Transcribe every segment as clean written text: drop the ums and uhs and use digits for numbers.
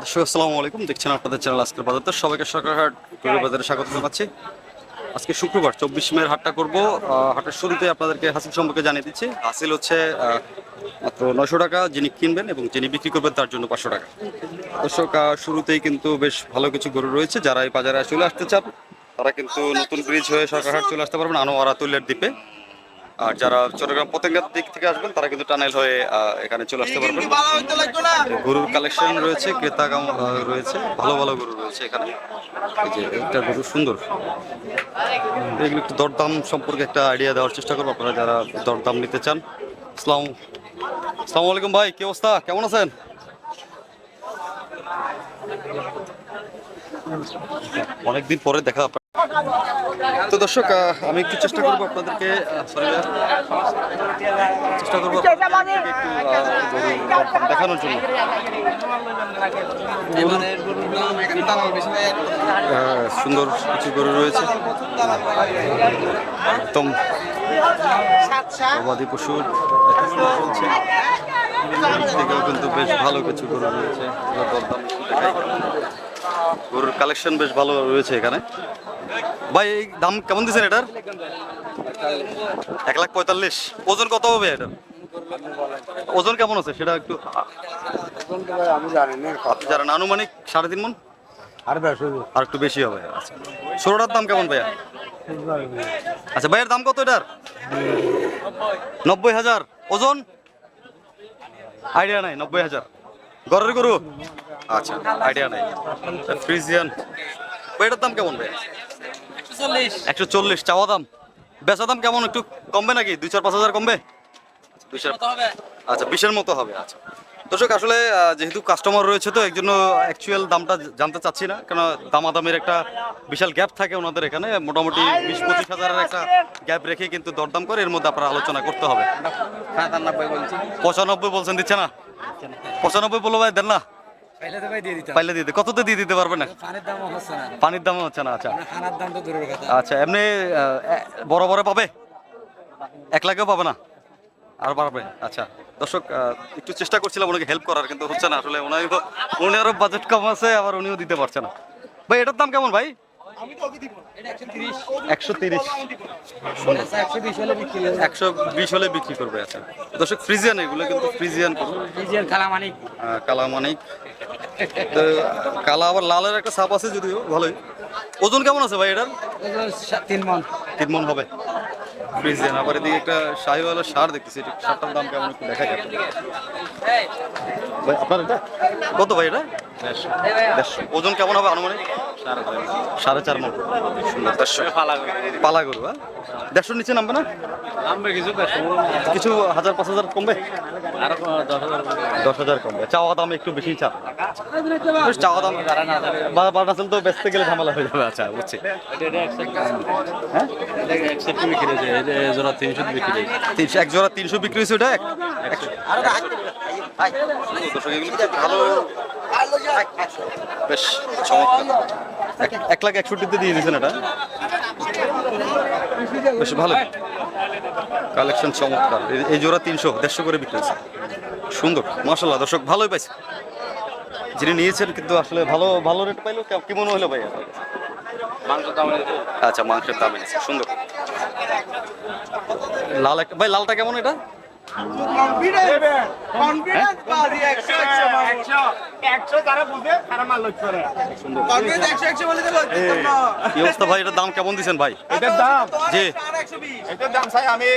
দর্শক আসসালামু আলাইকুম, দেখছেন আপনাদের চ্যানেল আজকের বাজার। সবাইকে সরকারহাট গরুর বাজারে স্বাগত জানাচ্ছি। আজকে শুক্রবার 24 মের হাটটা করব। হাটের শুরুতে আপনাদেরকে হাসিল সম্পর্কে জানিয়ে দিচ্ছি। হাসিল হচ্ছে মাত্র 900 টাকা, যিনি কিনবেন এবং যিনি বিক্রি করবেন তার জন্য 500 টাকা। দর্শক শুরুতেই কিন্তু বেশ ভালো কিছু গরু রয়েছে। যারা এই বাজারে চলে আসতে চান তারা কিন্তু নতুন ব্রিজ হয়ে সরকারহাট চলে আসতে পারবেন আনোয়ারা তুলের দ্বীপে। আর যারা চট্টগ্রাম পতেঙ্গার দিক থেকে আসবেন তারা কিন্তু টানেল হয়ে এখানে চলে আসতে পারবেন। গরুর কালেকশন রয়েছে, ক্রেতা রয়েছে, ভালো ভালো গরু রয়েছে এখানে। এই যে একটা গরু সুন্দর, এগুলো একটু দরদাম সম্পর্কে একটা আইডিয়া দেওয়ার চেষ্টা করবো আপনারা যারা দরদাম নিতে চান। আসসালামু আলাইকুম ভাই, কি অবস্থা, কেমন আছেন? অনেকদিন পরে দেখা। তো দর্শক আমি একটু চেষ্টা করবো আপনাদেরকে একটু দেখানোর জন্য। সুন্দর কিছু গরু রয়েছে, একদম গবাদি পশুর চলছে। থেকেও কিন্তু বেশ ভালো কিছু গরু রয়েছে। গরুর কালেকশন বেশ ভালো রয়েছে এখানে। ভাই এই দাম কেমন দিচ্ছেন এটার? 1,45,000। ওজন কত হবে এটার? ওজন কেমন আছে সেটা একটু আমি জানি না। জানেন? আনুমানিক 3.5 মণ আর একটু বেশি হবে। আচ্ছা, ষোলোটার দাম কেমন ভাইয়া? আচ্ছা ভাইয়ের দাম কত এটার? 90,000। ওজন আইডিয়া নাই? 90,000 ঘরের গরু? আচ্ছা, আইডিয়া নাই। ফ্রিজিয়ান এটার দাম কেমন ভাই? 140 চাওয়া দাম। বেচা দাম কেমন, একটু কমবে নাকি? 2-4-5 হাজার কমবে? আচ্ছা, 20-এর মতো হবে। আচ্ছা দর্শক, আসলে যেহেতু কাস্টমার রয়েছে তো একজন্য অ্যাকচুয়াল দামটা জানতে চাচ্ছি না, কারণ দামাদামের একটা বিশাল গ্যাপ থাকে ওনাদের এখানে। মোটামুটি 20-25 হাজারের একটা গ্যাপ রেখে কিন্তু দরদাম করে, এর মধ্যে আপনারা আলোচনা করতে হবে। 95 বলছেন, দিচ্ছে না? 95 বলো ভাই, দেন না? পাইলে দিয়ে দিতে। কততে দিয়ে দিতে পারবেন না? পানির দামও হচ্ছে না। আচ্ছা আচ্ছা, এমনি বড় বড় পাবে? 1 লাখেও পাবে না? আর পারবে? আচ্ছা দর্শক, একটু চেষ্টা করছিলাম ওনাকে হেল্প করার, কিন্তু হচ্ছে না আসলে। উনি আরো বাজেট কম আছে, আবার উনিও দিতে পারছে না। ভাই এটার দাম কেমন ভাই? 130। 120 হলে বিক্রি করবে। আচ্ছা দর্শক, ফ্রিজিয়ান এগুলো কিন্তু ফ্রিজিয়ান কালামানিক। তো কালা আবার লালের একটা ছাপ আছে যদিও, ভালোই। ওজন কেমন আছে ভাই এটার? 3 মণ হবে। ফ্রিজিয়ান। আবার এদিকে একটা শাহিওয়ালা সার দেখতেছি, সারটার দাম কেমন একটু দেখা যাবে ভাই। আপনার এটা কত ভাই? এটা 150। ওজন কেমন হবে আনুমানিক? 4.5 মণ। সুন্দর। 150 পালা গরু। 150 নিচে নামবে না? কিছু 1,000-5,000 কমবে? 10,000 কমবে। চাওয়া দাম একটু বেশি চাপ। চাওয়া দাম বাড়াতে তো বেচতে গেলে ঝামেলা হয়ে যাবে। আচ্ছা বুঝছি। হ্যাঁ, এক জোড়া 300 বিক্রি হয়েছে। ওটা ভালো, বেশ চমৎকার। 1,61,000 দিয়ে দিয়েছেন। এটা বেশ ভালো কালেকশন, চমৎকার। এই জোড়া 300, 150 করে বিক্রি হয়েছে। সুন্দর, মাশাআল্লাহ। দর্শক ভালোই পাইছে যিনি নিয়েছেন, কিন্তু আসলে ভালো ভালো রেট পাইলো। কি মনে হলো ভাই? আচ্ছা, মাংসের দামে নিচ্ছে। সুন্দর। লাল একটা ভাই, লালটা কেমন এটা? কি অবস্থা ভাই, এটার দাম কেমন দিচ্ছেন ভাই? এটার দাম জি, এটার দাম চাই আমি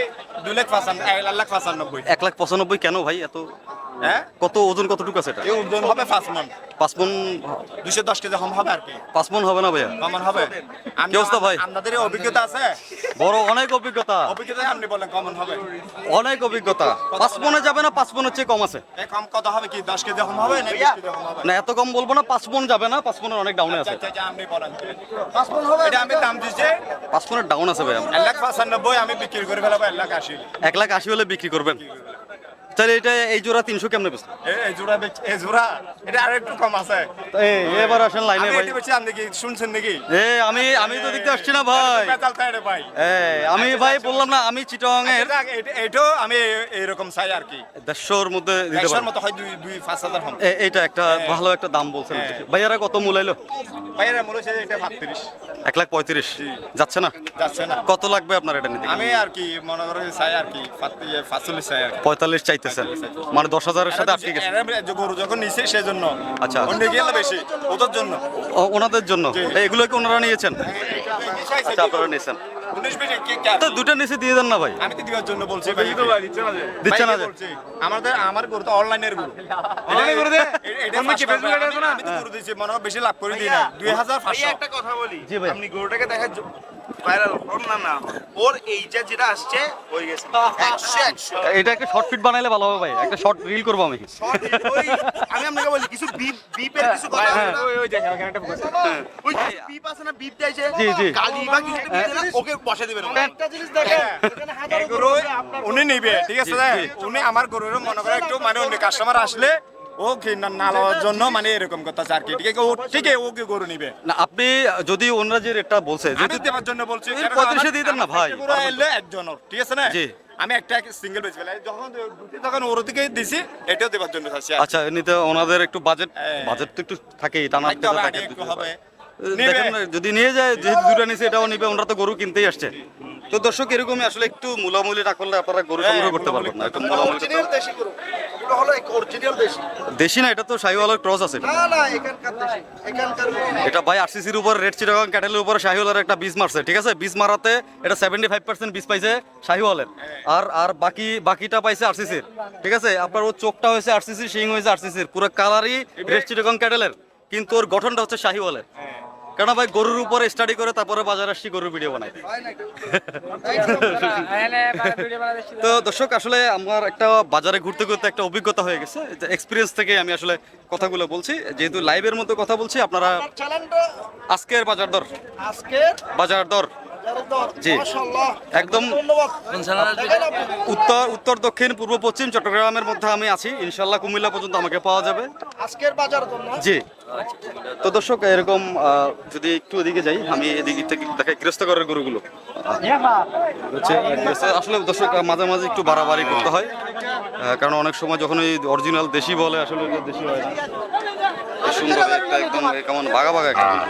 2,95,000। 1,95,000 কেন ভাই এত? হ্যাঁ, কত ওজন, কতটুকু আছে এটা? এই ওজন হবে 5 মণ। 5 মণ? 210 কেজি কম হবে আর কি। 5 মণ হবে না ভাইয়া? কমন হবে। কি অবস্থা ভাই? আপনাদের অভিজ্ঞতা আছে? বড় অনেক অভিজ্ঞতা। অভিজ্ঞতা আপনি বলেন কমন হবে। অনেক অভিজ্ঞতা। 5 মণে যাবে না? 5 মণের চেয়ে কম আছে? এই কম কত হবে কি? 10 কেজি কম হবে না 20 কেজি কম হবে? না, এত কম বলবো না। 5 মণ যাবে না, 5 মণের অনেক ডাউনে আছে। আচ্ছা আপনি বলেন 5 মণ হবে। এটা আমি দাম দিছি 5 মণের ডাউন আছে ভাই। 1,95,000 আমি বিক্রি করে ফেলাবো 1,80,000। 1,80,000 হলে বিক্রি করবেন? তাহলে এটা এই জোড়া 300 কেমনে বেচছেন? এই জোড়া এই জোড়া এটা আর একটু কম আছে। এবার আসেন লাইনে আমি ভাই। এটা বেশি আপনি কি শুনছেন নাকি? আমি তো দেখতে আসছি না ভাই। বেতাল তাই রে ভাই। আমি ভাই বললাম না আমি চিটং এর এইটাও আমি এইরকম চাই আর কি। 150 মধ্যে দিতে 100 পারি। মতো হয় 2-5,000 হবে। এইটা একটা ভালো একটা দাম বলছেন। ভাইয়ারা কত মূলাইলো? ভাইয়েরা মনে হচ্ছে এটা 35 1,35,000 যাচ্ছে না? যাচ্ছে না। কত লাগবে আপনার এটা নিতে? আমি আর কি মনে করে চাই আর কি 45 চাই আর কি। 45 চাইতেছেন, মানে 10,000-এর সাথে আটকে গেছে। এরা গরু যখন নিছে সেজন্য। আচ্ছা। অন্য গেলে বেশি ওদের জন্য। ওনাদের জন্য এগুলো কি ওনারা নিয়েছেন? আচ্ছা, আপনারা নিয়েছেন। 19-20 কি তো দুটো নিচে দিয়ে দেন না ভাই। আমি তো দিওয়ার জন্য বলছি ভাই। দিচ্ছে না যে? বলছি আমার গরু তো অনলাইনের গরু। অনলাইন গরু দে? এটা অন্য কি Facebook এ আছে না? আমি তো গরু দিছি মনে হয় বেশি লাভ করে দিই না। 2,500 একটা কথা বলি, জি ভাই। আপনি গরুটাকে দেখা ভাইরাল হন না, ওর এই যেটা আসছে হয়ে গেছে 100 এটা একটা শর্ট ফিট বানাইলে ভালো হবে ভাই, একটা শর্ট রিল করবো আমি। আমি আপনাকে বলি কিছু বিপের কিছু কথা আছে না? ওই দেখেন ওখানে একটা ওই বিপ আছে না, বিপ দেয় যে জি, জি। গালি বা কিছু একটা বিপ দেয় না, ওকে বসে দিবেন। একটা জিনিস দেখেন, এখানে হাজারো গরু উনি নিবে ঠিক আছে উনি আমার গরুর মনে করে একটু মানে অন্য কাস্টমার আসলে ও কি না লওয়ার জন্য মানে এরকম কথা আর কি ঠিক আছে ও ঠিক আছে ওকে গরু নিবে না আপনি যদি ওনারা যে রেটটা বলছে আমি যদি দেওয়ার জন্য বলছি এর 35 এ দিয়ে দেন না ভাই। গরু এলে একজনের ঠিক আছে না জি। আমি একটা সিঙ্গেল বেচ ফেলাই যখন ওর দিকে দিছি এটাও দেওয়ার জন্য চাচ্ছি আচ্ছা এমনিতে ওনাদের একটু বাজেট তো একটু থাকেই, টানা থাকতে হবে, আগে একটু হবে। নিবে। দেখেন যদি নিয়ে যায়, যেহেতু দুটো নিচে এটাও নিবে, ওনারা তো গরু কিনতেই আসছে। তো দর্শক এরকমই আসলে একটু মূলামূলি না করলে আপনারা গরু সংগ্রহ করতে পারবেন না। একটু মূলামূলি করতে অরিজিনাল দেশি গরু, এগুলো হলো অরিজিনাল দেশি। দেশি না, এটা তো শাহিওয়ালার ক্রস আছে এটা। না না, এখানকার দেশি, এখানকার গরু। এটা ভাই আরসিসির উপর রেড চিটাগাং ক্যাটেলের উপর শাহিওয়ালের একটা বীজ মারছে, ঠিক আছে? বীজ মারাতে এটা 75% বীজ পাইছে শাহিওয়ালের, আর বাকিটা পাইছে আরসিসির, ঠিক আছে? আপনার ওর চোখটা হয়েছে আরসিসির, শিং হয়েছে আরসিসির, পুরো কালারই রেড চিটাগাং ক্যাটেলের, কিন্তু ওর গঠনটা হচ্ছে শাহিওয়ালের। কেন ভাই গরুর উপরে স্টাডি করে তারপরে বাজারে আসছি গরুর ভিডিও বানাই। তো দর্শক আসলে আমার একটা বাজারে ঘুরতে ঘুরতে একটা অভিজ্ঞতা হয়ে গেছে, এক্সপিরিয়েন্স থেকে আমি আসলে কথাগুলো বলছি, যেহেতু লাইভের মতো কথা বলছি। আপনারা চ্যানেলটা আজকের বাজার দর আজকের বাজার দর জি। মাশাআল্লাহ একদম ধন্যবাদ। উত্তর দক্ষিণ পূর্ব পশ্চিম চট্টগ্রামের মধ্যে আমি আছি, ইনশাল্লাহ কুমিল্লা পর্যন্ত আমাকে পাওয়া যাবে। আজকের বাজার জন্য জি। তো দর্শক এরকম যদি একটু এদিকে যাই, আমি এদিকে থেকে দেখাই গৃহস্থঘরের গরুগুলো হচ্ছে আসলে দর্শক মাঝে মাঝে একটু বাড়াবাড়ি করতে হয়, কারণ অনেক সময় যখন ওই অরিজিনাল দেশি বলে আসলে ওগুলো দেশি হয় না। এই সুন্দর একটা একদম কেমন বাঘা বাঘা একটা গরু।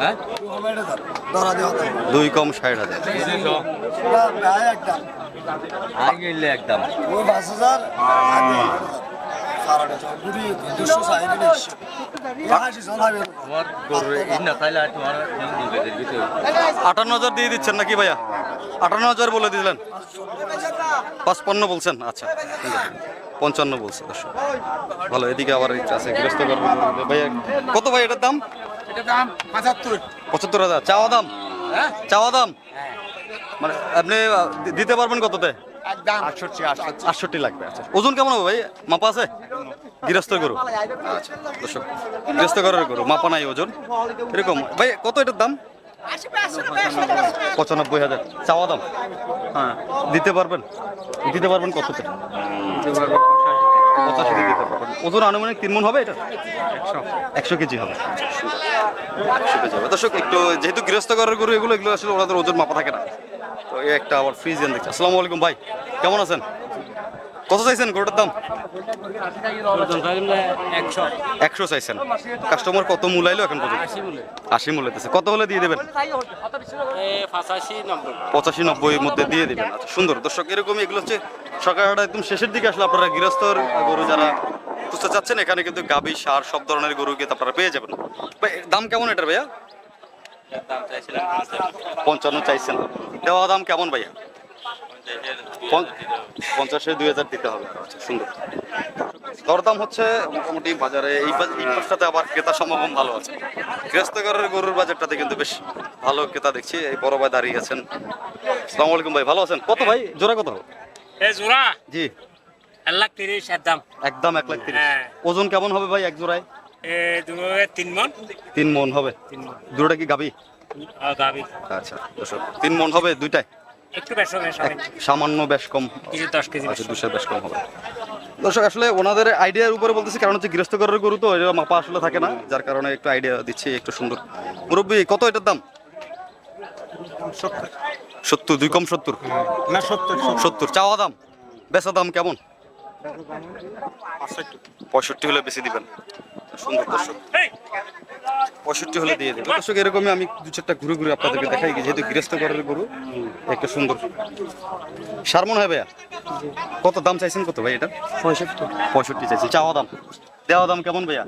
হ্যাঁ 2 কম 60,000 একদম। তোমার 58,000 দিয়ে দিচ্ছেন নাকি ভাইয়া? 58,000 বলে দিলেন, 55 বলছেন। আচ্ছা 55 বলছে দর্শক। ভালো, এদিকে আবার আছে গৃহস্থ ভাইয়া। কত ভাই এটার দাম? এটা দাম 75,000 চাওয়া দাম? চাওয়া দাম মানে আপনি দিতে পারবেন কততে? একদম 68 লাগবে। আচ্ছা ওজন কেমন হবে ভাই, মাপা আছে? গৃহস্থ গরু, আচ্ছা দর্শক গৃহস্থ গরুর গরু মাপা নাই, ওজন এরকম। ভাই কত এটার দাম? 95,000 চাওয়া দাম। হ্যাঁ দিতে পারবেন কততে? 85 দিতে পারবেন। ওজন আনুমানিক 3 মণ হবে এটা? 100 কেজি হবে। 100 কেজি হবে। দর্শক একটু যেহেতু গৃহস্থ ঘরের গরু এগুলো আসলে ওনাদের ওজন মাপা থাকে না, তো এই একটা আবার ফ্রিজিয়ান দেখছি। আসসালামু আলাইকুম ভাই, কেমন আছেন? কত চাইছেন গরুটার দাম? 100 চাইছেন। কাস্টমার কত মূলাইলো এখন পর্যন্ত? 80 মূলাইতেছে। কত হলে দিয়ে দেবেন? 85-90 মধ্যে দিয়ে দেবেন। আচ্ছা সুন্দর দর্শক, এরকমই এগুলো হচ্ছে সকালটা একদম শেষের দিকে আসলে আপনারা গৃহস্থর গরু যারা খুঁজতে চাচ্ছেন, এখানে কিন্তু গাভী সার সব ধরনের গরু কিন্তু আপনারা পেয়ে যাবেন। ভাই দাম কেমন এটার ভাইয়া? 55 চাইছেন। দেওয়া দাম কেমন ভাইয়া? 50-এ 2,000 দিতে হবে। আচ্ছা সুন্দর। দরদাম হচ্ছে মোটামুটি বাজারে এই পাশটাতে আবার ক্রেতার সমাগম ভালো আছে। গৃহস্থঘরের গরুর বাজারটাতে কিন্তু বেশ ভালো ক্রেতা দেখছি। এই বড় ভাই দাঁড়িয়ে আছেন। আসসালামু আলাইকুম ভাই, ভালো আছেন? কত ভাই জোড়া কত? এ জোড়া জি 1,30,000 একদম। একদম 1,30,000। হ্যাঁ। ওজন কেমন হবে ভাই এক জোড়ায়? এ দুটোতে 3 মণ। 3 মণ হবে। দুটোটা কি গাবি? গাবি। আচ্ছা দর্শক 3 মণ হবে দুইটায়? একটু বেশ হবে সামান্য বেশ কম, কিছু 10 কেজি আচ্ছা 200 বেশ কম হবে। দর্শক আসলে ওনাদের আইডিয়ার উপরে বলতেছি, কারণ হচ্ছে গৃহস্থ ঘরের গরু তো এটা মাপা আসলে থাকে না, যার কারণে একটু আইডিয়া দিচ্ছি একটু সুন্দর। মুরব্বী কত এটার দাম? 70, 2 কম 70 না 70 70 চাওয়া দাম, বেচা দাম কেমন? 65 হলে বেশি দিবেন। সুন্দর দর্শক, 65 হলে দিয়ে দেবেন দর্শক। এরকমই আমি দু চারটা ঘুরে ঘুরে আপনাদেরকে দেখাই, যেহেতু গৃহস্থ ঘরের গরু একটা সুন্দর সার মনে হয় ভাইয়া। কত দাম চাইছেন কত ভাই এটা? 65 চাইছি চাওয়া দাম। দেওয়া দাম কেমন ভাইয়া?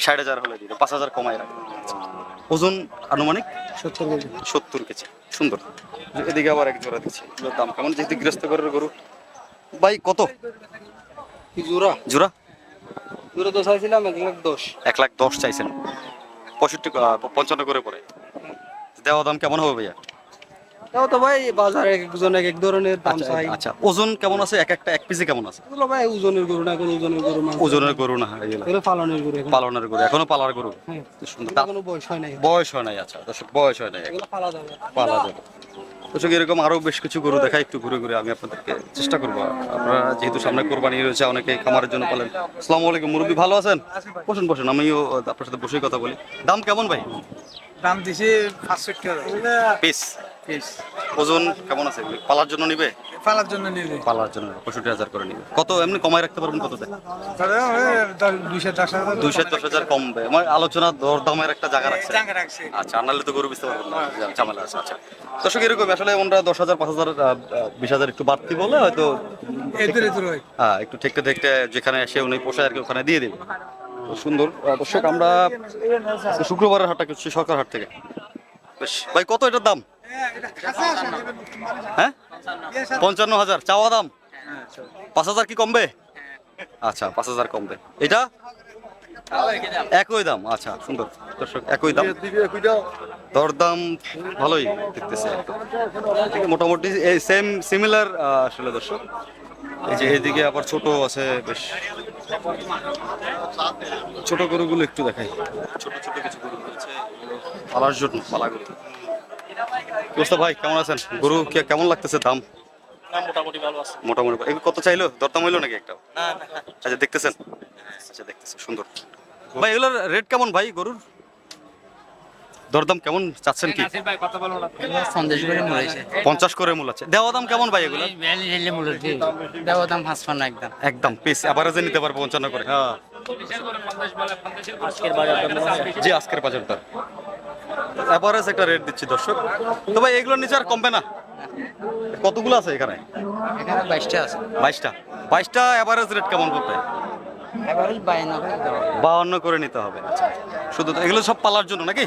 60,000 হলে দিবে, 5,000 কমাই রাখবে। ওজন আনুমানিক 70 কেজি। সুন্দর। এদিকে আবার এক জোড়া দিচ্ছি, এগুলোর দাম কেমন যেহেতু গৃহস্থ ঘরের গরু? ভাই কত জোড়া জোড়া? জোড়া তো চাইছিলাম 1,10,000। 1,10,000 চাইছেন, 55 করে পড়ে। দেওয়া দাম কেমন হবে ভাইয়া? তাও তো ভাই বাজারে এক একজন এক এক ধরনের দাম চাই। আচ্ছা ওজন কেমন আছে? এক পিসে কেমন আছে? এগুলো ভাই ওজনের গরু না, কোনো ওজনের গরু না, ওজনের গরু না, এগুলো এগুলো পালনের গরু এখন। পালনের গরু, এখনো পালার গরু। হ্যাঁ, সুন্দর। এগুলো কোনো বয়স হয় নাই, বয়স হয় নাই, আচ্ছা দর্শক বয়স হয় নাই, এগুলো পালা যাবে। পালা যাবে। দর্শক এরকম আরো বেশ কিছু গরু দেখাই, একটু ঘুরে ঘুরে আমি আপনাদেরকে চেষ্টা করবো। আপনারা যেহেতু সামনে কোরবানি রয়েছে, অনেকে খামারের জন্য পালেন। আসসালামু আলাইকুম মুরব্বী, ভালো আছেন? বসেন বসেন, আমিও আপনার সাথে বসেই কথা বলি। দাম কেমন ভাই? দাম দিছি 560 পিস পিস। ওজন কেমন আছে? পালার জন্য নিবে? পালার জন্য নিবে পালার জন্য 65,000 করে নিবে। কত এমনি কমায় রাখতে পারবেন কততে? 210,000 210,000 কমবে, আমার আলোচনা দরদামের একটা জায়গা রাখছে। টাকা রাখছে। আচ্ছা, আর নাহলে তো গরু বেচতে পারবেন না, ঝামেলা আছে। আচ্ছা দর্শক এরকম আসলে ওনারা 10,000 5,000 20,000 একটু বাড়তি বলে হয়তো এদের এদের হয়। হ্যাঁ একটু ঠেকতে ঠেকতে যেখানে এসে উনি পোষায় আর কি ওখানে দিয়ে দেবে। তো সুন্দর দর্শক, আমরা আজকে শুক্রবারের হাটটা করছি সরকার হাট থেকে। বেশ ভাই কত এটার দাম? হ্যাঁ 55,000 চাওয়া দাম। 5,000 কি কমবে? আচ্ছা 5,000 কমবে। এটা একই দাম। আচ্ছা সুন্দর দর্শক, একই দাম, দরদাম ভালোই দেখতেছে মোটামুটি সেম সিমিলার আসলে দর্শক। এই যে এদিকে আবার ছোট আছে, বেশ ছোট গরুগুলো একটু দেখাই। ছোট ছোট কিছু গরু রয়েছে পালার জন্য, পালা গরু। কি অবস্থা ভাই, কেমন আছেন? গরু কেমন লাগতেছে দাম? মোটামুটি ভালো আছে। মোটামুটি এগুলো কত চাইলো? দরদাম হইলো নাকি একটা? আচ্ছা দেখতেছেন, আচ্ছা দেখতেছেন সুন্দর। ভাই এগুলোর রেট কেমন ভাই গরুর? দরদাম কেমন চাচ্ছেন কি? নাসির ভাই কত বলবো না? 50 করে মূল আছে। দেওয়া দাম কেমন ভাই এগুলো? দেওয়া দাম 55 একদম। একদম পিস এভারেজে নিতে পারবো 55 করে। হ্যাঁ আজকের বাজার জি, আজকের বাজারটা এভারেজ একটা রেট দিচ্ছি দর্শক। তো ভাই এগুলোর নিচে আর কমবে না? কতগুলো আছে এখানে? এখানে 22টা আছে। 22টা এভারেজ রেট কেমন বলতে? এভারেজ 52 52 করে নিতে হবে। আচ্ছা শুধু তো এগুলো সব পালার জন্য নাকি?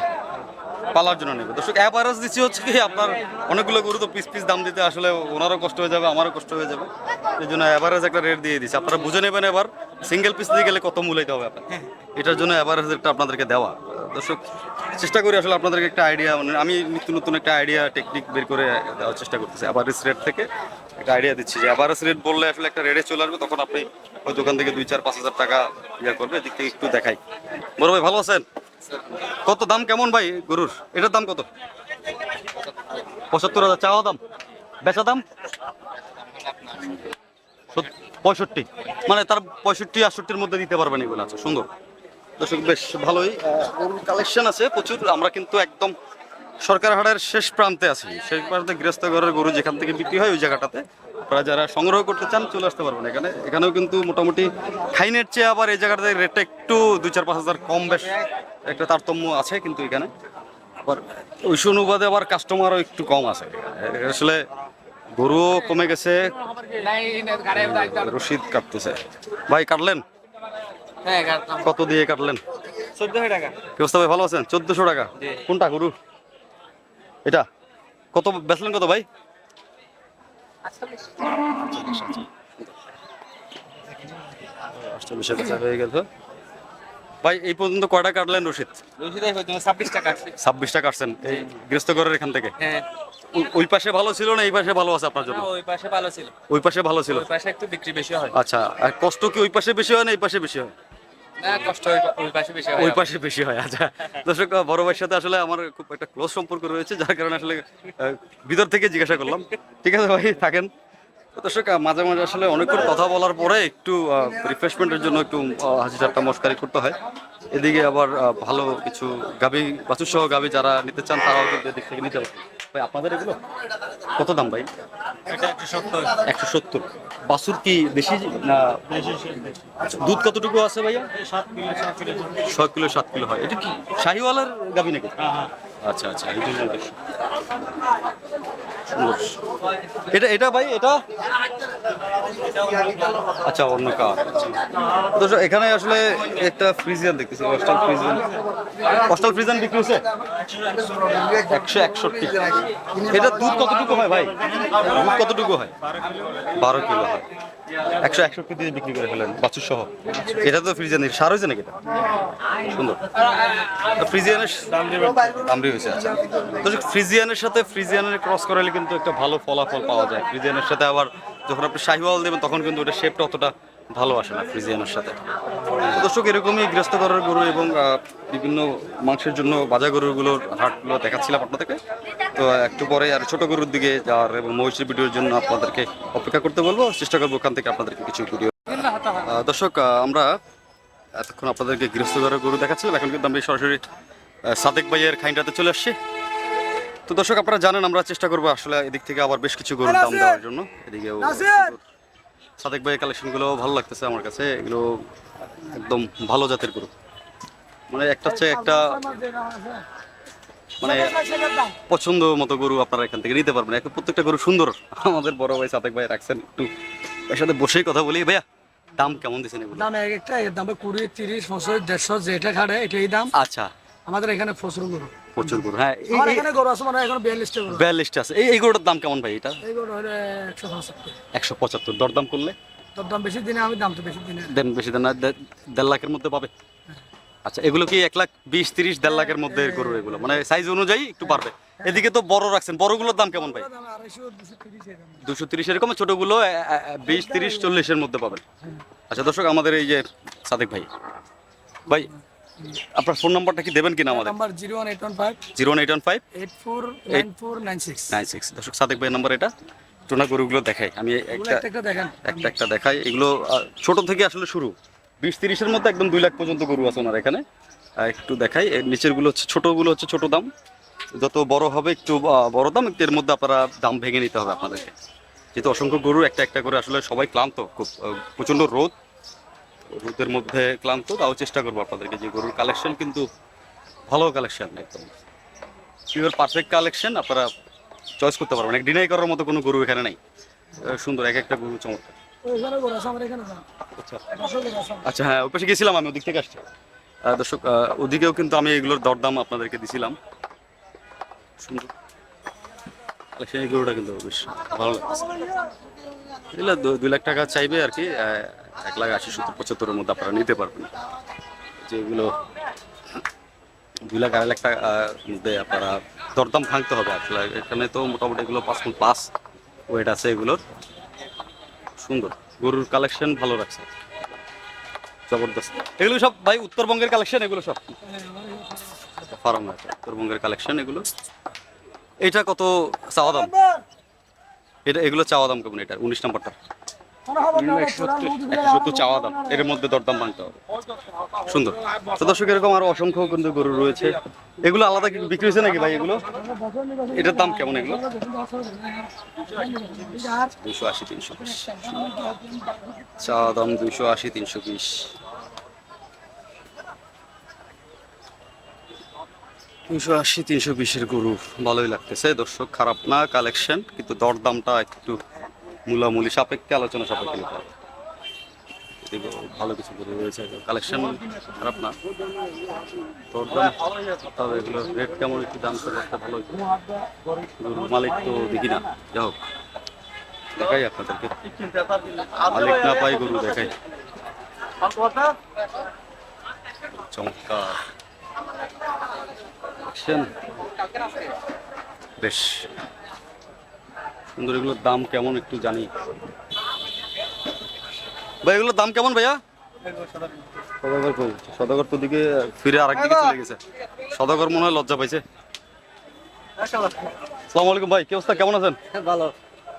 পালার জন্য নেবে দর্শক। অ্যাভারেজ দিচ্ছি হচ্ছে কি আপনার অনেকগুলো গরু তো পিস পিস দাম দিতে আসলে ওনারও কষ্ট হয়ে যাবে, আমারও কষ্ট হয়ে যাবে, এই জন্য অ্যাভারেজ একটা রেট দিয়ে দিচ্ছি। আপনারা বুঝে নেবেন এবার সিঙ্গেল পিস দিয়ে গেলে কত মূল্য দিতে হবে আপনার, এটার জন্য অ্যাভারেজ রেটটা আপনাদেরকে দেওয়া। দর্শক চেষ্টা করি আসলে আপনাদেরকে একটা আইডিয়া, আমি নিত্য নতুন একটা আইডিয়া টেকনিক বের করে দেওয়ার চেষ্টা করতেছি। অ্যাভারেজ রেট থেকে একটা আইডিয়া দিচ্ছি যে অ্যাভারেজ রেট বললে আসলে একটা রেটে চলে আসবে, তখন আপনি ওই দোকান থেকে 2-4-5,000 টাকা ইয়ে করবে। এদিক থেকে একটু দেখাই। বড় ভাই ভালো আছেন? কত দাম কেমন ভাই গরুর? এটার দাম কত? 75,000 চাওয়া দাম, বেচা দাম 65, মানে তার 65-68-র মধ্যে দিতে পারবেন এগুলো। আছে সুন্দর দর্শক, বেশ ভালোই গরুর কালেকশন আছে প্রচুর। আমরা কিন্তু একদম সরকার হাটের শেষ প্রান্তে আছি, শেষ প্রান্তে গৃহস্থ ঘরের গরু যেখান থেকে বিক্রি হয় ওই জায়গাটাতে। আপনারা যারা সংগ্রহ করতে চান চলে আসতে পারবেন এখানে। এখানেও কিন্তু মোটামুটি খাইনের চেয়ে আবার এই জায়গাটাতে রেটটা একটু 2-4-5,000 কম বেশ একটা তারতম্য আছে, কিন্তু এখানে আবার ওই অনুবাদে আবার কাস্টমারও একটু কম আছে। আসলে গরুও কমে গেছে। রশিদ কাটতেছে ভাই, কাটলেন? হ্যাঁ কাটলাম। কত দিয়ে কাটলেন? 1400 টাকা। কি অবস্থা ভাই, ভালো আছেন? 1400 টাকা। কোনটা গরু এটা? কত বেচলেন কত ভাই? হয়ে গেল ভাই। এই পর্যন্ত কয়টা কাটলেন রশিদ? 26 টাকা আছে। 26টা কাটছেন এই গৃহস্থ ঘরের এখান থেকে? হ্যাঁ। ওই পাশে ভালো ছিল না এই পাশে ভালো আছে আপনার জন্য? ওই পাশে ভালো ছিল। ওই পাশে ভালো ছিল। ওই পাশে একটু বিক্রি বেশি হয়। আচ্ছা, আর কষ্ট কি ওই পাশে বেশি হয় না এই পাশে বেশি হয়? না কষ্ট ওই পাশে বেশি ওই পাশে বেশি হয়। আচ্ছা দর্শক, বড় ভাইয়ের সাথে আসলে আমার খুব একটা ক্লোজ সম্পর্ক রয়েছে, যার কারণে আসলে ভিতর থেকে জিজ্ঞাসা করলাম। ঠিক আছে ভাই, থাকেন। তো দর্শক, মাঝে মাঝে আসলে অনেকক্ষণ কথা বলার পরে একটু রিফ্রেশমেন্টের জন্য একটু হাসি ঠাট্টা মস্কারি করতে হয়। এদিকে আবার ভালো কিছু গাভী বাছুর সহ গাভী যারা নিতে চান তারাও কিন্তু এদিক থেকে নিতে পারবে। ভাই আপনাদের এগুলো কত দাম ভাই? এটা 170 170। বাছুর কি দেশি না? আচ্ছা, দুধ কতটুকু আছে ভাইয়া? 7 কিলো 7 কিলো 6 কিলো 7 কিলো হয়। এটা কি শাহিওয়ালার গাভী নাকি? আচ্ছা আচ্ছা, এই জন্য সুন্দর। এটা এটা ভাই এটা আচ্ছা অন্য কার। দর্শক, এখানে আসলে একটা ফ্রিজিয়ান দেখতেছি, অস্ট্রাল ফ্রিজিয়ান। অস্ট্রাল ফ্রিজিয়ান বিক্রি হচ্ছে 161। এটা দুধ কতটুকু হয় ভাই? দুধ কতটুকু হয়? 12 কিলো হয়। 161 দিয়ে বিক্রি করে ফেলেন বাছুর সহ। এটা তো ফ্রিজিয়ানের সার হয়েছে নাকি? এটা সুন্দর ফ্রিজিয়ানের দাম হয়েছে। আচ্ছা দর্শক, ফ্রিজিয়ানের সাথে ফ্রিজিয়ানের ক্রস করালে কিন্তু একটা ভালো ফলাফল পাওয়া যায়। ফ্রিজিয়ানের সাথে আবার যখন আপনি শাহিওয়াল দেবেন তখন কিন্তু ওটা শেপটা অতটা ভালো আসে না ফ্রিজিয়ানের সাথে। তো দর্শক, এরকমই গৃহস্থ ঘরের গরু এবং বিভিন্ন মাংসের জন্য বাজা গরুগুলোর হাটগুলো দেখাচ্ছিলাম আপনাদেরকে। তো একটু পরে আর ছোট গরুর দিকে যাওয়ার এবং মহিষের ভিডিওর জন্য আপনাদেরকে অপেক্ষা করতে বলবো। চেষ্টা করবো ওখান থেকে আপনাদেরকে কিছু ভিডিও। দর্শক, আমরা এতক্ষণ আপনাদেরকে গৃহস্থ ঘরের গরু দেখাচ্ছিলাম, এখন কিন্তু আমি সরাসরি সাদেক ভাইয়ের খাইনটাতে চলে আসছি। তো দর্শক, আপনারা জানেন আমরা চেষ্টা করবো আসলে এদিক থেকে আবার বেশ কিছু গরুর দাম দেওয়ার জন্য। এদিকেও সাদেক ভাইয়ের কালেকশনগুলো ভালো লাগতেছে আমার কাছে। এগুলো একদম ভালো জাতের গরু, মানে একটা হচ্ছে একটা মানে পছন্দ মতো গরু আপনারা এখান থেকে নিতে পারবেন। এখন প্রত্যেকটা গরু সুন্দর। আমাদের বড় ভাই সাদেক ভাই রাখছেন, একটু এর সাথে বসেই কথা বলি। ভাইয়া দাম কেমন দিচ্ছেন এগুলো? দাম এক একটা এর দাম 20, 30, 35, 150 যেটা খাড়ে এটাই দাম। আচ্ছা, আমাদের এখানে প্রচুর গরু। প্রচুর গরু। হ্যাঁ, আমার এখানে গরু আছে মানে এখন 42টা গরু। 42টা আছে। এই গরুটার দাম কেমন ভাই? এটা এই গরু হলে 175। 175। দরদাম করলে? দাম বেশি দিনে আমি দাম তো বেশি দিনে দেন বেশি দেন না, 1.5 লাখের মধ্যে পাবে। আচ্ছা, এগুলো কি 1,20,30, 1.5 লাখের মধ্যে গরু? এগুলো মানে সাইজ অনুযায়ী একটু পারবে। এদিকে তো বড় রাখছেন, বড়গুলোর দাম কেমন ভাই? 250, 230 এরকম। 230 এরকম, ছোটগুলো 20, 30, 40-এর মধ্যে পাবেন। আচ্ছা দর্শক, আমাদের এই যে সাদেক ভাই, ভাই আপনার ফোন নাম্বারটা কি দেবেন কিনা আমাদের? নাম্বার 01815 01815 849496। 96। দর্শক, সাদেক ভাইয়ের নাম্বার এটা। টোনা গরুগুলো দেখাই আমি এগুলো একটা একটা দেখেন। একটা দেখাই। এগুলো ছোট থেকে আসলে শুরু, 20-30-এর মধ্যে একদম 2 লাখ পর্যন্ত গরু আছে ওনার এখানে। একটু দেখাই। এর নিচের গুলো হচ্ছে ছোটগুলো হচ্ছে ছোট দাম, যত বড় হবে একটু বড় দাম। এর মধ্যে আপনারা দাম ভেঙে নিতে হবে আপনাদেরকে, যেহেতু অসংখ্য গরু একটা একটা করে আসলে সবাই ক্লান্ত, খুব প্রচণ্ড রোদের মধ্যে ক্লান্ত। তাও চেষ্টা করবো আপনাদেরকে যে গরুর কালেকশন কিন্তু ভালো কালেকশন, একদম পিওর পারফেক্ট কালেকশন। আপনারা চয়েস করতে পারবেন, এক ডিনাই করার মতো কোনো গরু এখানে নেই। সুন্দর এক একটা গরু চমৎকার। ওইখানে গরু আছে, আমার এখানে না। আচ্ছা পাঁচশো গরু আছে। আচ্ছা, হ্যাঁ ওই পাশে গেছিলাম আমি, ওদিক থেকে আসছি। দর্শক, ওদিকেও কিন্তু আমি এগুলোর দরদাম আপনাদেরকে দিছিলাম। সুন্দর কালেকশন, এই গরুটা কিন্তু বেশ ভালো লাগছে। এগুলো 2 লাখ টাকা চাইবে আর কি। 1,80,000, 70, 75-এর মধ্যে আপনারা নিতে পারবেন। যেগুলো 2 লাখ, 2.5 লাখ টাকার মধ্যে আপনারা দরদাম ভাঙতে হবে আসলে। এখানে তো মোটামুটি এগুলো 5 ফুট প্লাস ওয়েট আছে এগুলোর। সুন্দর গরুর কালেকশন ভালো রাখছে, জবরদস্ত। এগুলো সব ভাই উত্তরবঙ্গের কালেকশন, এগুলো সব ফার্ম আছে, উত্তরবঙ্গের কালেকশন এগুলো। এটা কত চাওয়া দাম? এগুলো চাওয়া দাম কেমন? এটা 19 নাম্বারটা 170 চাওয়া দাম, এর মধ্যে দরদাম ভাঙতে হবে। সুন্দর। তো দর্শক, এরকম আরো অসংখ্য কিন্তু গরু রয়েছে। এগুলো আলাদা কি বিক্রি হয়েছে নাকি ভাই? এগুলো এটার দাম কেমন? এগুলো 280, 320 চাওয়া দাম, 280, 320। 280, 320-এর গরু ভালোই লাগতেছে দর্শক, খারাপ না কালেকশন, কিন্তু দরদামটা একটু মূলামূলি সাপেক্ষে, আলোচনা সাপেক্ষে নিতে হবে। এদিকে ভালো কিছু গরু রয়েছে, কালেকশন খারাপ না, দরদাম তবে এগুলোর রেট কেমন একটু জানতে পারতে ভালো হতো। গরুর মালিক তো দেখি না, যাই হোক দেখাই আপনাদেরকে। মালিক না পাই গরু দেখাই। চমৎকার বেশ সুন্দর। এগুলোর দাম কেমন একটু জানি ভাই? এগুলোর দাম কেমন ভাইয়া? সদাগর কই? সদাগর তো দিকে ফিরে আরেক দিকে চলে গেছে। সদাগর মনে হয় লজ্জা পাইছে। আসসালামু আলাইকুম ভাই, কি অবস্থা, কেমন আছেন? ভালো।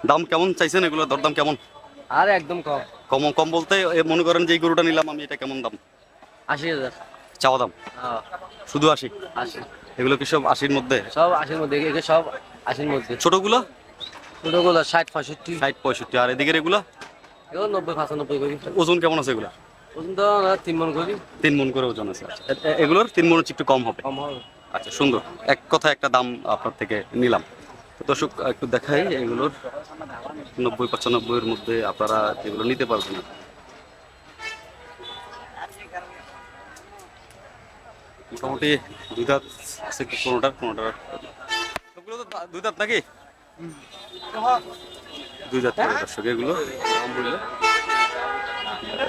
দাম কেমন চাইছেন এগুলো, দরদাম কেমন? আর একদম কম। কম কম বলতে মনে করেন যে এই গরুটা নিলাম আমি, এটা কেমন দাম 80,000। চাওয়া দাম? হ্যাঁ, শুধু 80? 80। এগুলো কি সব 80-র মধ্যে? সব 80-র মধ্যে, এগুলো সব 80-র মধ্যে। ছোটগুলো ছোটগুলো 60-65। 60-65, আর এদিকের এগুলা এগুলো 90-95 করি। ওজন কেমন আছে এগুলা? ওজন তো 3 মণ করি। 3 মণ করে ওজন আছে। আচ্ছা, এগুলোর 3 মণ একটু কম হবে। কম হবে। আচ্ছা, সুন্দর। এক কথা একটা দাম আপনার থেকে নিলাম। তো দর্শক একটু দেখাই এগুলোর 90-95-এর মধ্যে আপনারা এগুলো নিতে পারবেন। মোটামুটি দুই দাঁত আছে কোনোটার। সবগুলো তো দুই দাঁত নাকি? দুই দাঁত করে দর্শক এগুলো দাম বললে।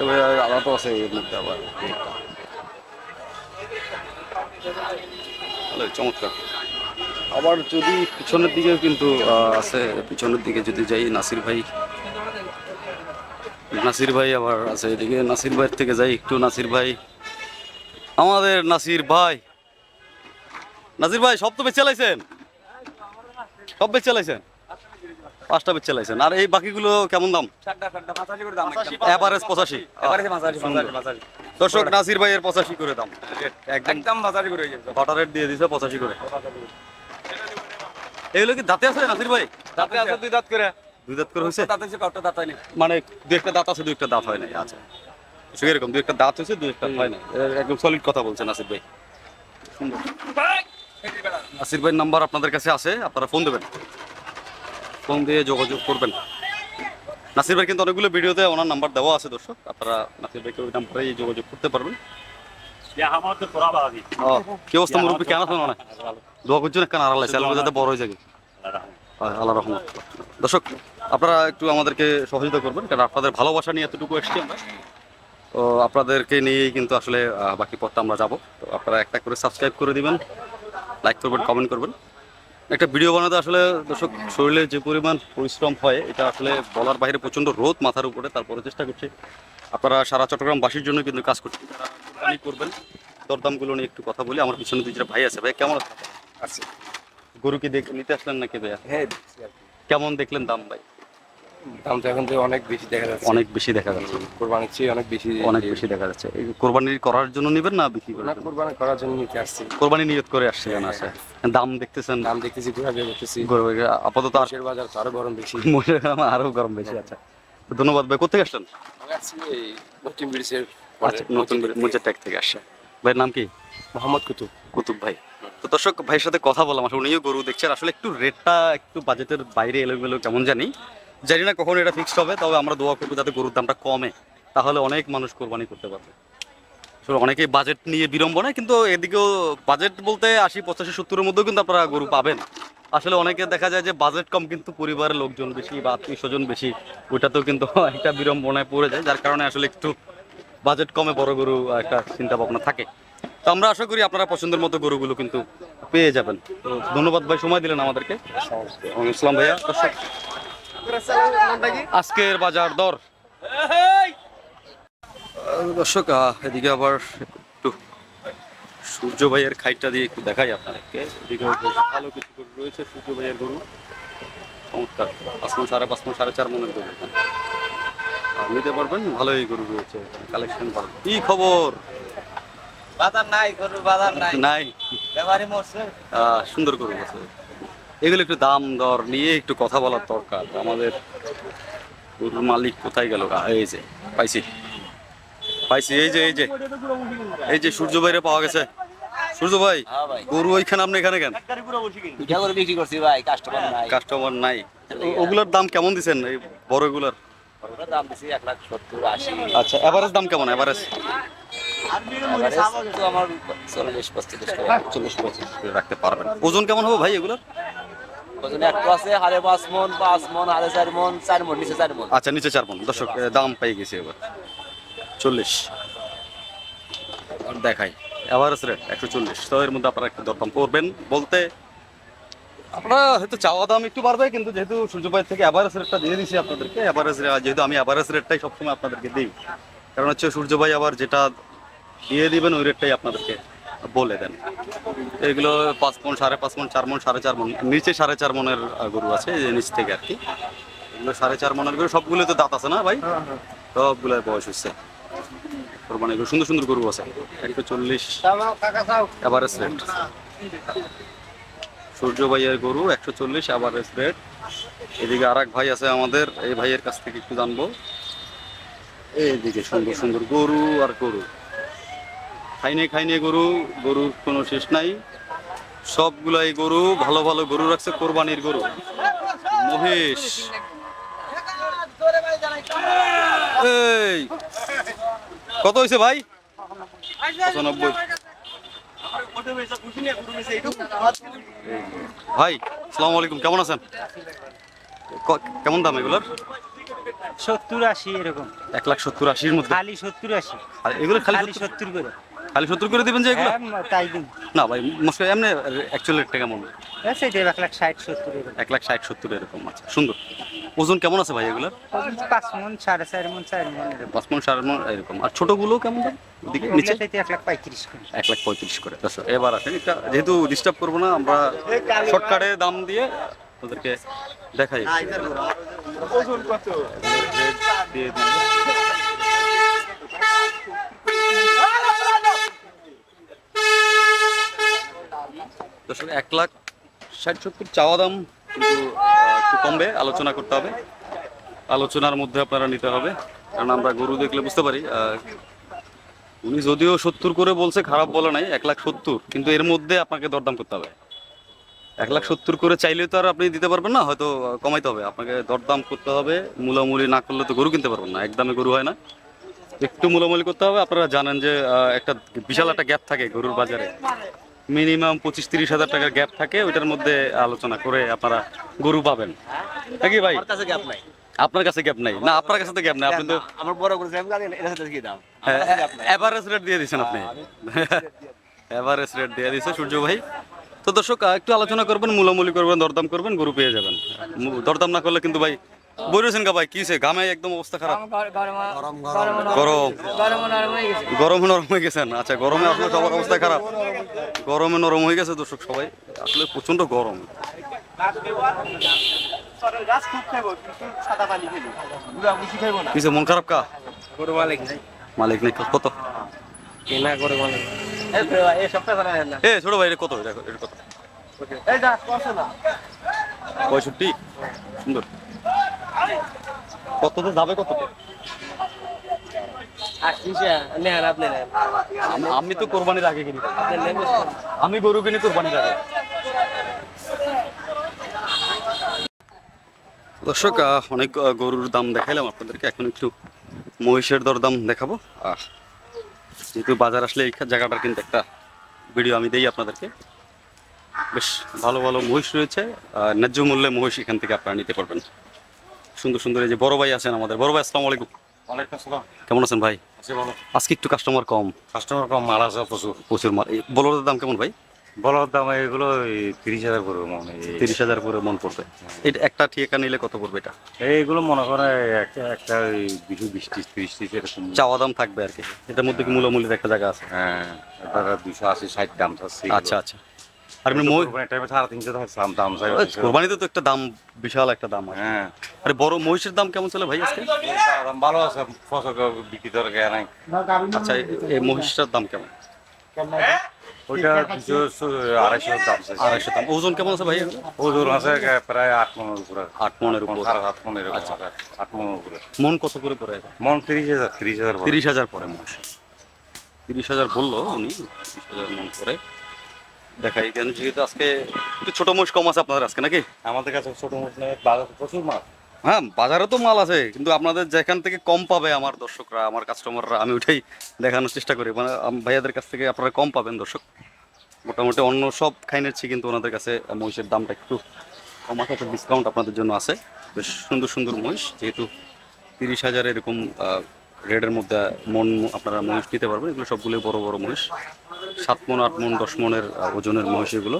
এবার আলাদা আছে এর মধ্যে আবার। ভালোই, চমৎকার। আবার যদি পিছনের দিকে কিন্তু আছে, পিছনের দিকে যদি যাই নাসির ভাই আবার আছে এদিকে। নাসির ভাইয়ের থেকে যাই একটু। নাসির ভাই, আমাদের নাসির ভাই সব তো বেচে চালাইছেন? সব বেচে চালাইছেন? 5টা বেচে চালাইছেন। আর এই বাকিগুলো কেমন দাম? এভারেজ 85। দর্শক নাসির ভাইয়ের 85 করে দাম, একদম বাটা রেট দিয়ে দিছে 85 করে। এগুলো কি দাঁতে আছে নাসির ভাই? দাঁতে আছে 2 দাঁত করে। 2 দাঁত করে হয়েছে? দাঁত আছে, কাউটা দাঁত হয়নি। মানে 2-1টা দাঁত আছে, 2-1টা দাঁত হয় নাই। আচ্ছা, এরকম 2-1টা দাঁত হয়েছে, 2-1টা হয় নাই। একদম সলিড কথা বলছেন নাসির ভাই। সুন্দর। নাসির ভাইয়ের নাম্বার আপনাদের কাছে আছে, আপনারা ফোন দেবেন, ফোন দিয়ে যোগাযোগ করবেন। নাসির ভাই কিন্তু অনেকগুলো ভিডিওতে ওনার নাম্বার দেওয়া আছে দর্শক, আপনারা নাসির ভাইকে ওই নাম্বারেই যোগাযোগ করতে পারবেন। কি অবস্থা মুরব্বী, কেন আছেন? অনেক দোয়া করছেন, একটা আড়ালে চ্যালেঞ্জ যাতে বড় হয়ে যায়। আল্লাহ রহমত। দর্শক আপনারা একটু আমাদেরকে সহযোগিতা করবেন, কারণ আপনাদের ভালোবাসা নিয়ে এতটুকু এসছি আমরা। তো আপনাদেরকে নিয়েই কিন্তু আসলে বাকি পথটা আমরা যাব। তো আপনারা একটা করে সাবস্ক্রাইব করে দিবেন, লাইক করবেন, কমেন্ট করবেন। একটা ভিডিও বানাতে আসলে দর্শক শরীরে যে পরিমাণ পরিশ্রম হয় এটা আসলে বলার বাইরে। প্রচণ্ড রোদ মাথার উপরে, তারপরে চেষ্টা করছি আপনারা সারা চট্টগ্রামবাসীর জন্য কিন্তু কাজ করছি। যারা কোরবানি করবেন দরদামগুলো নিয়ে একটু কথা বলি। আমার পিছনে দুইটা ভাই আছে। ভাই কেমন আছে? গরু কি নিতে আসলেন নাকি ভাইয়া? হ্যাঁ, কেমন দেখলেন দাম ভাই? দাম তো এখন তো অনেক বেশি দেখা যাচ্ছে। অনেক বেশি দেখা যাচ্ছে, কোরবানির চেয়ে অনেক বেশি দেখা যাচ্ছে। এই কোরবানি করার জন্য নেবেন না বিক্রি না, করবেন? কোরবানি করার জন্য নিতে আসছি। কোরবানি নিয়ত করে আসছিলেন? আচ্ছা, দাম দেখতেছেন? দাম দেখতেছি, ঘোরাঘুরি করতেছি। আপাতত আর দেশের বাজার তো আরো গরম বেশি। আরো গরম বেশি। আচ্ছা, ধন্যবাদ ভাই। কোথেকে আসলেন? আমি আসছি এই নতুন ব্রিজের আচ্ছা, নতুন মুজারটেক থেকে আসছে। ভাইয়ের নাম কি? মোহাম্মদ কুতুব ভাই। তো দর্শক ভাইয়ের সাথে কথা বললাম, আসলে উনিও গরু দেখছেন। আসলে একটু রেটটা একটু বাজেটের বাইরে এলোমেলো কেমন জানি না কখন এটা ফিক্সড হবে। তবে আমরা দোয়া করবো যাতে গরুর দামটা কমে, তাহলে অনেক মানুষ কোরবানি করতে পারবে। আসলে অনেকেই বাজেট নিয়ে বিড়ম্বনায়, কিন্তু এদিকেও বাজেট বলতে 80-85-70-এর মধ্যেও কিন্তু আপনারা গরু পাবেন। আসলে অনেকে দেখা যায় যে বাজেট কম কিন্তু পরিবারের লোকজন বেশি বা আত্মীয় স্বজন বেশি, ওইটাতেও কিন্তু একটা বিড়ম্বনায় পড়ে যায়, যার কারণে আসলে একটু বাজেট কমে বড় গরু একটা চিন্তা ভাবনা থাকে। তো আমরা আশা করি আপনারা পছন্দের মতো গরুগুলো কিন্তু পেয়ে যাবেন। তো ধন্যবাদ ভাই, সময় দিলেন আমাদেরকে। ইসলাম ভাইয়া। আজকের বাজার দর দর্শক, এদিকে আবার একটু সূর্য ভাইয়ের খাইটটা দিয়ে একটু দেখাই আপনাদেরকে। এদিকে ভালো কিছু গরু রয়েছে, সূর্য ভাইয়ের গরু চমৎকার। 5 মণ, 5.5 মণ, 4.5 মণের গরু নিতে পারবেন। ভালোই গরু রয়েছে, কালেকশন ভালো। কি খবর? বাজার নাই, গরুর বাজার নাই, ব্যাপারী মরছে। সুন্দর গরু আছে। এগুলো একটু দাম দর নিয়ে একটু কথা বলার দরকার। আমাদের গরুর মালিক কোথায় গেল? এই যে পাইছি। এই যে সূর্য ভাইরে পাওয়া গেছে। সূর্য ভাই, গরু ওইখানে, আপনি এখানে কেন? বিক্রি করছি ভাই, কাস্টমার নাই। কাস্টমার নাই? ওগুলোর দাম কেমন দিচ্ছেন এই বড়গুলোর? দাম দিছি 1,70,000, 80। আচ্ছা, এভারেজ দাম কেমন? এভারেজ আমার 40-45 করে রাখতে পারবেন। ওজন কেমন হবে ভাই এগুলোর? ওজন একটু আছে 5.5 মণ, 5 মণ, 4.5 মণ, 4 মণ, নিচে 4 মণ। আচ্ছা, নিচে 4 মণ। দর্শক দাম পেয়ে গেছে এবার 40। আর দেখাই এভারেজ রেট 140। তো এর মধ্যে আপনারা একটু দরদাম করবেন বলতে আপনারা হয়তো চাওয়া দাম একটু বাড়বে, কিন্তু যেহেতু সূর্য ভাই থেকে এভারেজ রেটটা দিয়ে দিচ্ছি আপনাদেরকে, এভারেজ যেহেতু আমি এভারেজ রেটটাই সবসময় আপনাদেরকে দিই, কারণ হচ্ছে সূর্য ভাই আবার যেটা দিয়ে দিবেন ওই রেটটাই আপনাদেরকে বলে দেন। এগুলো 5 মণ, 5.5 মণ, 4 মণ, 4.5 মণ, নিচে 4.5 মণের গরু আছে, এই যে নিচ থেকে আর কি। এগুলো 4.5 মণের গরু, সবগুলো তো দাঁত আছে না ভাই? সবগুলোর বয়স হচ্ছে। কোরবানি গরু, সুন্দর সুন্দর গরু আছে। 140 এভারেজ রেট। সূর্য ভাইয়ের গরু 140 এভারেজ রেট। এদিকে আর এক ভাই আছে আমাদের, এই ভাইয়ের কাছ থেকে একটু জানবো। এইদিকে সুন্দর সুন্দর গরু আর গরু, খাইনে গরু, গরুর কোনো শেষ নাই। সবগুলাই গরু, ভালো ভালো গরু রাখছে, কোরবানির গরু। মহেশ, এই কত হয়েছে ভাই? 95। ভাই আসসালামু আলাইকুম, কেমন আছেন? কেমন দাম এগুলোর? 70-80 এরকম। 1,70,80-র মধ্যে? খালি 70-80। আর এগুলো খালি খালি 70 করে। খালি 70 করে দিবেন যে এগুলো? হ্যাঁ, তাই দিন। না ভাই, মশলা এমনি অ্যাকচুয়ালি রেটটা কেমন? সেটাই 1,60-70 এরকম। 1,60,70 এরকম। আচ্ছা, সুন্দর। ওজন কেমন আছে ভাই এগুলোর? 5 মণ, 4.5 মণ, 4 মণ এরকম। 5 মণ, 4 মণ এরকম। আর ছোটগুলো কেমন দাম? ওদিকে নিচে এগুলো থেকে 1,35 করে। 1,35 করে। দর্শক এবার আসেন, এটা যেহেতু ডিস্টার্ব করবো না, আমরা শর্টকাটে দাম দিয়ে ওদেরকে দেখাই। ওজন কত? রেট দিয়ে দিন। দর্শক 1,60,70 চাওয়া দাম, কিন্তু একটু কমবে, আলোচনা করতে হবে। আলোচনার মধ্যে আপনারা নিতে হবে, কারণ আমরা গরু দেখলে বুঝতে পারি। উনি যদিও 70 করে বলছে, খারাপ বলে নাই, 1,70,000, কিন্তু এর মধ্যে আপনাকে দরদাম করতে হবে। 1,70,000 করে চাইলে তো আর আপনি দিতে পারবেন না, হয়তো কমাইতে হবে, আপনাকে দরদাম করতে হবে। মূলামূলি না করলে তো গরু কিনতে পারবেন না, একদমে গরু হয় না, একটু মূলামূলি করতে হবে। আপনারা জানেন যে একটা বিশাল একটা গ্যাপ থাকে গরুর বাজারে, মিনিমাম 25-30 হাজার টাকার গ্যাপ থাকে, ওইটার মধ্যে আলোচনা করে আপনারা গরু পাবেন নাকি ভাই? আমার কাছে গ্যাপ নাই। আপনার কাছে গ্যাপ নাই? না, আপনার কাছে তো গ্যাপ নাই, আপনি তো আমার বড় করে আমি জানি এর সাথে কি দাম। এভারেজ রেট দিয়ে দিচ্ছেন আপনি। এভারেজ রেট দিয়ে দিচ্ছে সূর্য ভাই। তো দর্শক একটু আলোচনা করবেন, মূলামূলি করবেন, দরদাম করবেন, গরু পেয়ে যাবেন। দরদাম না করলে কিন্তু ভাই বলেছেন কা ভাই, কিসে ঘামে একদম অবস্থা খারাপ, গরম গরম নরম হয়ে গেছেন। আচ্ছা, গরমে আসলে সবার অবস্থা খারাপ, গরমে নরম হয়ে গেছে দর্শক সবাই, আসলে প্রচন্ড গরম। কিসে মন খারাপ কা? গরু মালিক নাই, মালিক নেই, কত? কেনা করে মালিক। এই সপ্তাহে জানা না। এ ছোট ভাই, এটা কত? এটা কত? এই যা করছ না। 65। সুন্দর। কততে যাবে? কততে? 80 নেন আপনি নেন। আমি তো কোরবানির আগে কিনি, আপনি নেন। আমি গরু কিনি কোরবানির আগে। দর্শক অনেক গরুর দাম দেখাইলাম আপনাদেরকে, এখন একটু মহিষের দরদাম দেখাবো। যেহেতু বাজার আসলে এই জায়গাটার কিন্তু একটা ভিডিও আমি দেই আপনাদেরকে। বেশ ভালো ভালো মহিষ রয়েছে, ন্যায্য মূল্যে মহিষ এখান থেকে আপনারা নিতে পারবেন। সুন্দর সুন্দর। এই যে বড় ভাই আছেন আমাদের, বড় ভাই আসসালামু আলাইকুম। ওয়ালাইকুম আসসালাম। কেমন আছেন ভাই? আছে ভালো। আজকে একটু কাস্টমার কম, কাস্টমার কম, মাল আছে প্রচুর। প্রচুর মাল। বলদের দাম কেমন ভাই? বলার দাম এগুলো 30,000 করে মনে হয়। 30,000 করে মন পড়বে। এটা একটা ঠিকা নিলে কত পড়বে এটা? এইগুলো মনে করে একটা 20-30 এরকম। চাওয়া দাম থাকবে আর কি, এটার মধ্যে কি মূলামূলির একটা জায়গা আছে? হ্যাঁ, এবার 280-60 দাম চাচ্ছে। আচ্ছা আচ্ছা। আর এমনি টাইমে 350 দাম চাই। কোরবানিতে তো একটা দাম, বিশাল একটা দাম আছে। হ্যাঁ, আরে বড় মহিষের দাম কেমন ছিল ভাই আজকে? দাম ভালো আছে, ফসল বিক্রি দর গে নাই। আচ্ছা, এই মহিষটার দাম কেমন? ওইটা 200-250 দাম চাই। 250 দাম। ওজন কেমন আছে ভাই? ওজন আছে প্রায় 8 মনের উপরে। 8 মনের উপর। 8 মনের উপরে। 8 মনের উপরে। মন কত করে পড়ে এটা? মন 30,000 30,000 পরে মহিষ। 30,000 বললো উনি, 30,000 মন করে দেখাই কেন, যেহেতু আজকে একটু ছোট মহিষ কম আছে আপনাদের আজকে নাকি? আমাদের কাছে ছোট মোট নেই, বাজারে প্রচুর মাছ। হ্যাঁ, বাজারে তো মাল আছে, কিন্তু আপনাদের যেখান থেকে কম পাবে আমার দর্শকরা, আমার কাস্টমাররা, আমি ওইটাই দেখানোর চেষ্টা করি। মানে ভাইয়াদের কাছ থেকে আপনারা কম পাবেন দর্শক। মোটামুটি অন্য সব খাইনের চেয়ে কিন্তু ওনাদের কাছে মহিষের দামটা একটু কম আছে, একটা ডিসকাউন্ট আপনাদের জন্য আছে। বেশ সুন্দর সুন্দর মহিষ, যেহেতু 30,000 এরকম রেডের মধ্যে মন আপনারা মহিষ নিতে পারবেন। এগুলো সবগুলোই বড় বড় মহিষ, 7 মণ, 8 মণ, 10 মণের ওজনের মহিষ এগুলো।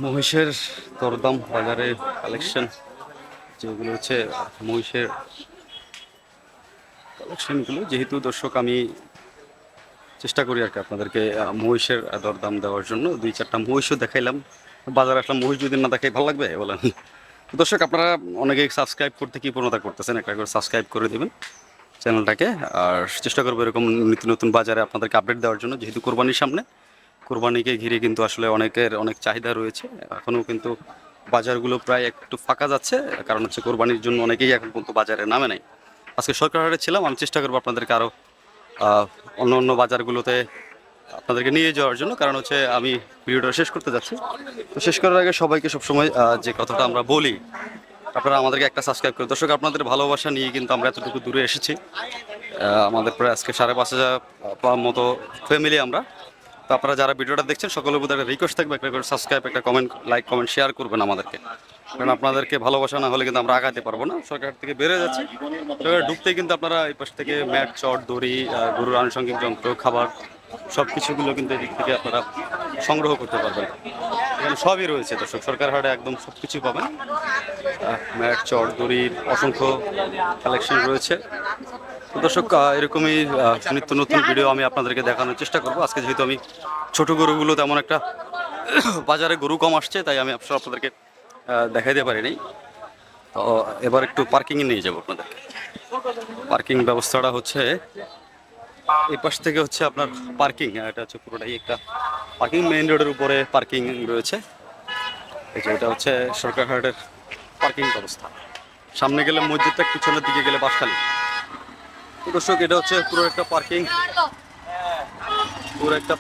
মহিষের দরদাম বাজারে কালেকশন যেগুলো হচ্ছে মহিষের কালেকশনগুলো, যেহেতু দর্শক আমি চেষ্টা করি আর কি আপনাদেরকে মহিষের দরদাম দেওয়ার জন্য, 2-4টা মহিষও দেখাইলাম। বাজারে আসলাম, মহিষ যদি না দেখাই ভালো লাগবে বলেন? দর্শক আপনারা অনেকেই সাবস্ক্রাইব করতে কি প্রণতা করতেছেন, একটা করে সাবস্ক্রাইব করে দেবেন চ্যানেলটাকে। আর চেষ্টা করবো এরকম নিত্য নতুন বাজারে আপনাদেরকে আপডেট দেওয়ার জন্য, যেহেতু কোরবানির সামনে, কোরবানিকে ঘিরে কিন্তু আসলে অনেকের অনেক চাহিদা রয়েছে। এখনও কিন্তু বাজারগুলো প্রায় একটু ফাঁকা যাচ্ছে, কারণ হচ্ছে কোরবানির জন্য অনেকেই এখন পর্যন্ত বাজারে নামে নাই। আজকে সরকারহাটে ছিলাম, আমি চেষ্টা করবো আপনাদেরকে আরও অন্য অন্য বাজারগুলোতে আপনাদেরকে নিয়ে যাওয়ার জন্য, কারণ হচ্ছে আমি ভিডিওটা শেষ করতে যাচ্ছি। তো শেষ করার আগে সবাইকে সবসময় যে কথাটা আমরা বলি, আপনারা আমাদেরকে একটা সাবস্ক্রাইব করে। দর্শক আপনাদের ভালোবাসা নিয়ে কিন্তু আমরা এতটুকু দূরে এসেছি। আমাদের প্রায় আজকে 5,500 মতো ফ্যামিলি আমরা। তো আপনারা যারা ভিডিওটা দেখছেন সকলের প্রতি একটা রিকোয়েস্ট থাকবে, একটা করে সাবস্ক্রাইব, একটা কমেন্ট, লাইক কমেন্ট শেয়ার করবেন আমাদেরকে, কারণ আপনাদেরকে ভালোবাসা না হলে কিন্তু আমরা আগাতে পারবো না। সরকার থেকে বেড়ে যাচ্ছে, ঢুকতেই কিন্তু আপনারা এই পাশ থেকে ম্যাট, চট, দড়ি, গরুর আনুষঙ্গিক যন্ত্র, খাবার সব কিছুগুলো কিন্তু এদিক থেকে আপনারা সংগ্রহ করতে পারবেন। এখানে সবই রয়েছে দর্শক, সরকার হাটে একদম সব কিছুই পাবেন। ম্যাট, চট, দড়ির অসংখ্য কালেকশন রয়েছে। তো দর্শক এরকমই নিত্য নতুন ভিডিও আমি আপনাদেরকে দেখানোর চেষ্টা করব। আজকে যেহেতু আমি ছোট গরুগুলো তেমন একটা বাজারে গরু কম আসছে, তাই আমি আপনাদেরকে দেখাইতে পারিনি। তো এবার একটু পার্কিংয়ে নিয়ে যাবো আপনাদেরকে। পার্কিং ব্যবস্থাটা হচ্ছে এই পাশ থেকে হচ্ছে আপনার পার্কিং, এটা হচ্ছে পুরোটাই একটা পার্কিং, মেইন রোডের উপরে পার্কিং রয়েছে। এই যে এটা হচ্ছে সরকারহাটের পার্কিং ব্যবস্থা। সামনে গেলে মসজিদটা, পিছনের দিকে গেলে বাঁশখালী। তো দর্শক এটা হচ্ছে পুরো একটা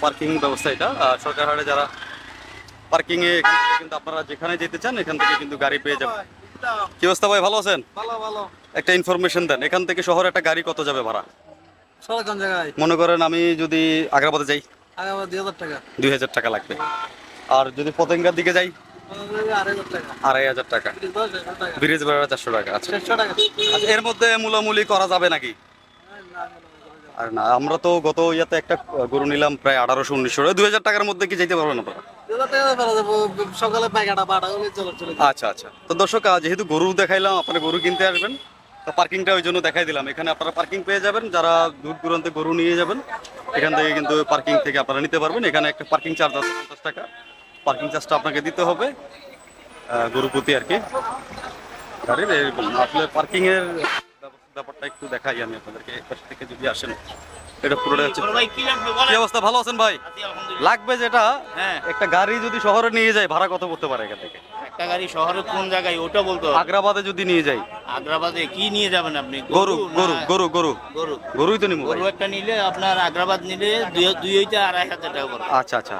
পার্কিং ব্যবস্থা এটা। সরকারহাটে যারা পার্কিংয়ে, এখান থেকে কিন্তু আপনারা যেখানে যেতে চান এখান থেকে কিন্তু গাড়ি পেয়ে যাবেন। কি অবস্থা ভাই, ভালো আছেন? একটা ইনফরমেশন দেন, এখান থেকে শহরে একটা গাড়ি কত যাবে ভাড়া? মনে করেন আমি যদি আগ্রাবাদে যাই, 2,000 টাকা লাগবে। আর যদি পতেঙ্গার দিকে যাই 2,500 টাকা। ব্রিজ ভাড়া 400 টাকা। আচ্ছা, এর মধ্যে মূলামূলি করা যাবে নাকি? আর না, আমরা তো গত ইয়াতে একটা গরু নিলাম প্রায় 1800-1900, 2,000 টাকার মধ্যে কি যেতে পারবেন আপনারা? আচ্ছা আচ্ছা। তো দর্শক যেহেতু গরু দেখাইলাম, আপনারা গরু কিনতে আসবেন, তো পার্কিংটা ওই জন্য দেখাই দিলাম। এখানে আপনারা পার্কিং পেয়ে যাবেন, যারা দূর দূরান্তে গরু নিয়ে যাবেন এখান থেকে কিন্তু পার্কিং থেকে আপনারা নিতে পারবেন। এখানে একটা পার্কিং চার্জ আছে 50 টাকা, পার্কিং চার্জটা আপনাকে দিতে হবে গরু প্রতি আর কি গাড়ির। এরকম আসলে পার্কিংয়ের ব্যাপারটা একটু দেখাই আমি আপনাদেরকে। এই পাশ থেকে যদি আসেন, এটা পুরোটা হচ্ছে। কি অবস্থা, ভালো আছেন ভাই? লাগবে যেটা, একটা গাড়ি যদি শহরে নিয়ে যায় ভাড়া কত পড়তে পারে এখান থেকে? একটা গাড়ি শহরে কোন জায়গায় ওটা বলতে হবে। আগ্রাবাদে যদি নিয়ে যাই। আগ্রাবাদে কি নিয়ে যাবেন আপনি? গরু গরু গরু গরু গরু গরুই তো নিবো। গরু একটা নিলে আপনার আগ্রাবাদ নিলে 2,500 টাকা পড়বে। আচ্ছা আচ্ছা,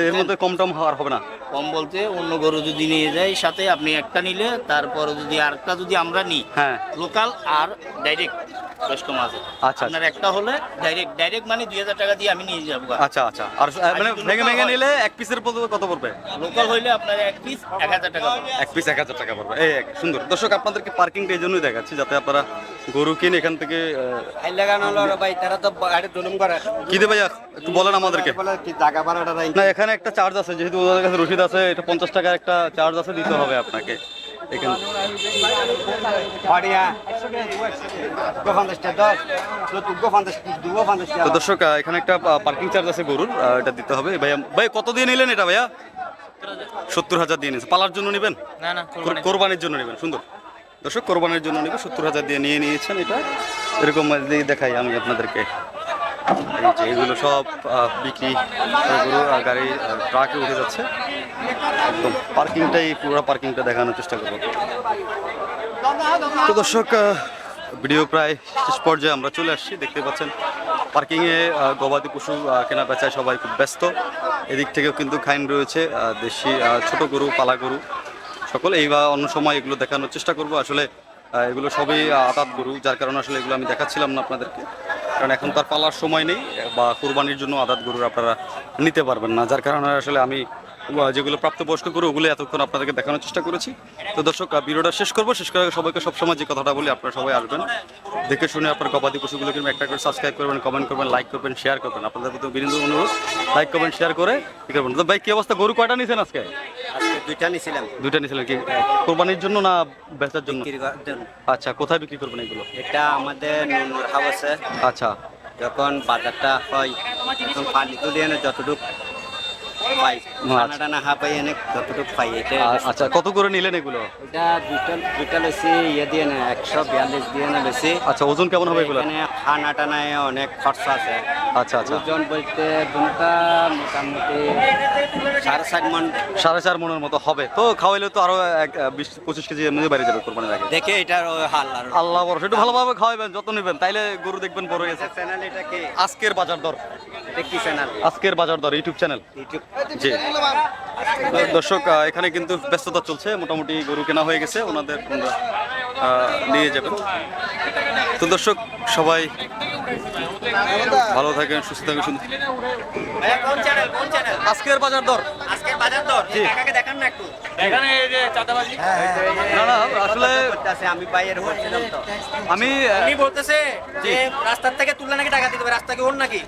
এর মধ্যে কম টম হওয়ার হবে না? কম বলতে অন্য গরু যদি নিয়ে যাই সাথে, আপনি একটা নিলে তারপর যদি আরেকটা যদি আমরা নিই, হ্যাঁ, লোকাল আর ডাইরেক্ট কাস্টমার আছে। আচ্ছা, আপনার একটা হলে ডাইরেক্ট মানে 2,000 টাকা দিয়ে আমি নিয়ে যাবো। আচ্ছা আচ্ছা। আর মানে ভেঙে ভেঙে নিলে এক পিসের কত পড়বে? লোকাল হইলে আপনার এক পিস 1,000 টাকা পড়বে। এক পিস 1,000 টাকা পড়বে। এই সুন্দর। দর্শক আপনাদেরকে পার্কিংটা এই জন্যই দেখাচ্ছি, যাতে আপনারা গরু কিনে এখান থেকে কি দেবে ভাইয়া একটু বলেন আমাদেরকে। না, এখানে একটা চার্জ আছে, যেহেতু ওদের কাছে রসিদ আছে, এটা 50 টাকার একটা চার্জ আছে, দিতে হবে আপনাকে এখানে। তো দর্শক এখানে একটা পার্কিং চার্জ আছে গরুর, এটা দিতে হবে। ভাইয়া ভাই কত দিয়ে নিলেন এটা ভাইয়া? 70,000 দিয়ে নিয়েছে। পালার জন্য নেবেন? না, কোরবানির জন্য নেবেন। সুন্দর দর্শক, কোরবানির জন্য নেবেন, 70,000 দিয়ে নিয়ে নিয়েছেন এটা। এরকম দেখাই আমি আপনাদেরকে। এই যে এগুলো সব বিক্রি গরু গাড়ি ট্রাকে উঠে যাচ্ছে। একদম পার্কিংটাই, পুরো পার্কিংটা দেখানোর চেষ্টা করবো। তো দর্শক ভিডিও প্রায় শেষ পর্যায়ে আমরা চলে আসছি। দেখতে পাচ্ছেন পার্কিংয়ে গবাদি পশু কেনা বেচায় সবাই খুব ব্যস্ত। এদিক থেকেও কিন্তু খাইন রয়েছে, দেশি ছোট গরু, পালা গরু সকল। এই বা অন্য সময় এগুলো দেখানোর চেষ্টা করব। আসলে এগুলো সবই আদাত গরু, যার কারণে আসলে এগুলো আমি দেখাচ্ছিলাম না আপনাদেরকে, কারণ এখন তার পালার সময় নেই, বা কোরবানির জন্য আদাত গরু আপনারা নিতে পারবেন না, যার কারণে আসলে আমি যেগুলো প্রাপ্তবয়স্ক গরু ওগুলো এতক্ষণ আপনাদেরকে দেখানোর চেষ্টা করেছি। তো দর্শক ভিডিওটা শেষ করবো, শেষ করার আগে সবাইকে সবসময় যে কথাটা বলি, আপনারা সবাই আসবেন, দেখে শুনে আপনার গবাদি পশুগুলো কিনবেন, একটা করে সাবস্ক্রাইব করবেন, কমেন্ট করবেন, লাইক করবেন, শেয়ার করবেন। আপনাদের প্রতি বিনীত অনুরোধ, লাইক করবেন, শেয়ার করে কি করবেন। তো ভাই কি অবস্থা, গরু কয়টা নিয়েছেন আজকে? আজকে দুইটা নিছিলাম দুইটা নিয়েছিলেন, কি কোরবানির জন্য না বেচার জন্য? বিক্রি করার জন্য। আচ্ছা, কোথায় বিক্রি করবেন এগুলো? এটা আমাদের নুনুর হাউসে আচ্ছা যখন বাজারটা হয় তখন পানি তুলে এনে যতটুকু পাই, খানা টানা পাই এনে যতটুকু পাই। এটা আচ্ছা, কত করে নিলেন এগুলো? এটা দুইটা লইছি ইয়ে দিয়ে না 142 দিয়ে না লইছি। আচ্ছা, ওজন কেমন হবে এগুলো? এখানে খানা টানায় অনেক খরচা আছে। আচ্ছা আচ্ছা, ওজন বলতে দুটা মোটামুটি 4.5 মণ। 4.5 মনের মতো হবে। তো খাওয়াইলে তো আরো 20-25 কেজি এমনি বাইরে যাবে কোরবানির আগে। দেখে এটার হাল আর আল্লাহ ভরসা, একটু ভালোভাবে খাওয়াবেন, যত্ন নেবেন, তাইলে গরু দেখবেন বড় হয়েছে। চ্যানেল এটা কি? আজকের বাজার দর, এটা কি চ্যানেল? আজকের বাজার দর ইউটিউব চ্যানেল। ইউটিউব। জি দর্শক, এখানে কিন্তু ব্যস্ততা চলছে, মোটামুটি গরু কেনা হয়ে গেছে, ওনাদের নিয়ে যাবেন। তো দর্শক সবাই ভালো থাকেন, সুস্থ থাকেন, সুন্দর। কোন চ্যানেল? কোন চ্যানেল? আজকের বাজার দর, আজকের বাজার দর কাকাকে দেখান না একটু। না না আসলে বলতেছে আমি বাইরে হচ্ছিলাম তো। আমি উনি বলতেছে যে রাস্তার থেকে তুললে নাকি টাকা দিতে হবে, রাস্তা কি ওর নাকি?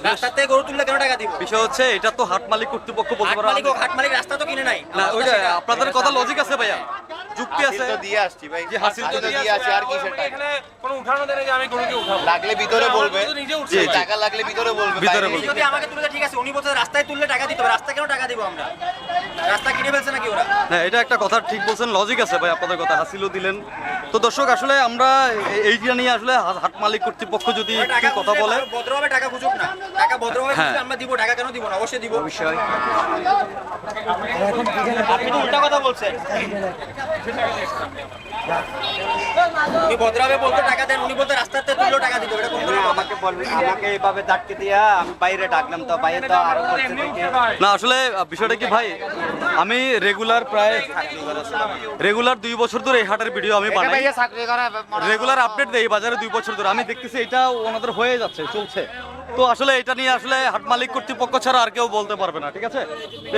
রাস্তার থেকে গরু তুললে কেন টাকা দিব? বিষয় হচ্ছে এটা তো হাট মালিক কর্তৃপক্ষ বলতে হাট পারে। মালিক হাট মালিক রাস্তা তো কিনে নাই। না ওইটা আপনাদের কথা লজিক আছে ভাইয়া, যুক্তি আছে। দিয়ে আসছি ভাই, যে হাসিল তো দিয়ে আসছি, আর কিসের টাকা? কোনো উঠানো দেয় না যে আমি গরুকে উঠাবো। লাগলে ভিতরে বলবে, নিজে উঠছে। জি, জি। টাকা লাগলে ভিতরে বলবে, ভিতরে বাইরে বলবে। যদি আমাকে তুলে ঠিক আছে, উনি বলতে রাস্তায় তুললে টাকা দিতে হবে, রাস্তা কেন টাকা দিব আমরা? রাস্তা কিনে ফেলছে নাকি ওরা? না এটা একটা কথা ঠিক বলছেন, লজিক আছে ভাই আপনাদের কথা, হাসিলও দিলেন। তো দর্শক আসলে আমরা এইটা নিয়ে আসলে হাট মালিক কর্তৃপক্ষ যদি একটু কথা বলে, ভদ্রভাবে টাকা খুঁজুক না, টাকা ভদ্রভাবে হ্যাঁ। খুঁজলে আমরা দিব, টাকা কেন দিব না? অবশ্যই দিব। আপনি তো উল্টা কথা বলছেন। উনি ভদ্রভাবে বলতে টাকা দেন, উনি বলতে রাস্তার থেকে তুললেও টাকা দিব, এটা কোন ধরনের কথা? আমাকে বলবে, আমাকে এইভাবে ধাক্কে দিয়া আমি বাইরে ডাকলাম তো বাইরে তো আরো বলছে দেখি না আসলে বিষয়টা কি ভাই, আমি রেগুলার 2 বছর ধরে এই হাটের ভিডিও আমি বানাই, রেগুলার আপডেট দেই বাজারে 2 বছর ধরে। আমি দেখতেছি এটা ওনাদের হয়ে যাচ্ছে, চলছে। তো আসলে এটা নিয়ে আসলে হাট মালিক কর্তৃপক্ষ ছাড়া আর কেউ বলতে পারবে না, ঠিক আছে? তো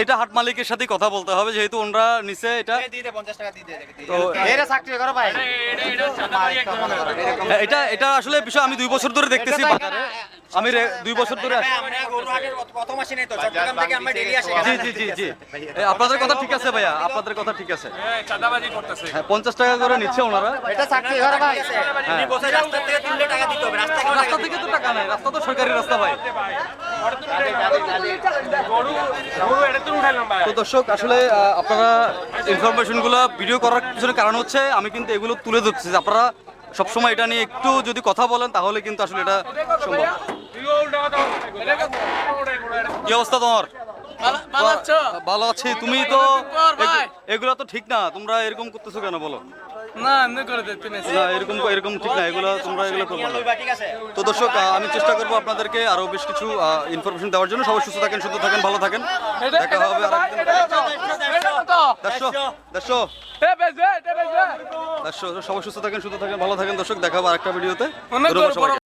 এটা হাট মালিকের সাথে কথা বলতে হবে, যেহেতু ওনারা নিচে এটা। দিয়ে দে 50 টাকা দিয়ে দে। তো এটা আসলে বিষয় আমি 2 বছর ধরে দেখতেছি বাজারে, আমি 2 বছর ধরে হ্যাঁ, আমরা গরু হাটের প্রথম আসি নাই তো, চট্টগ্রাম থেকে আমরা ডেইলি আসি। জি জি জি জি, আপনাদের কথা ঠিক আছে ভাইয়া, আপনাদের কথা ঠিক আছে। হ্যাঁ 50 টাকা করে নিচ্ছে ওনারা। উনি বলছে রাস্তার থেকে তুললে টাকা দিতে হবে, রাস্তা কেন টাকা রাস্তা থেকে তো টাকা নাই, রাস্তা তো সরকারি রাস্তা ভাই। তো দর্শক আসলে আপনারা ইনফরমেশনগুলো ভিডিও করার পিছনে কারণ হচ্ছে আমি কিন্তু এগুলো তুলে ধরছি, আপনারা সবসময় এটা নিয়ে একটু যদি কথা বলেন তাহলে কিন্তু আসলে এটা সম্ভব। কি অবস্থা তোমার? ভালো আছি। তুমি তো এগুলো তো ঠিক না, তোমরা এরকম করতেছো কেন বলো? না এরকম ঠিক না, এগুলো তোমরা এগুলো করবে না। ঠিক আছে। তো দর্শক আমি চেষ্টা করবো আপনাদেরকে আরো বেশ কিছু ইনফরমেশন দেওয়ার জন্য। সবাই সুস্থ থাকেন, সুস্থ থাকেন, ভালো থাকেন, দেখা হবে আরেকদিন। 150 সবাই সুস্থ থাকেন, ভালো থাকেন দর্শক, দেখা হবে আরেকটা ভিডিওতে। ধন্যবাদ সবাইকে।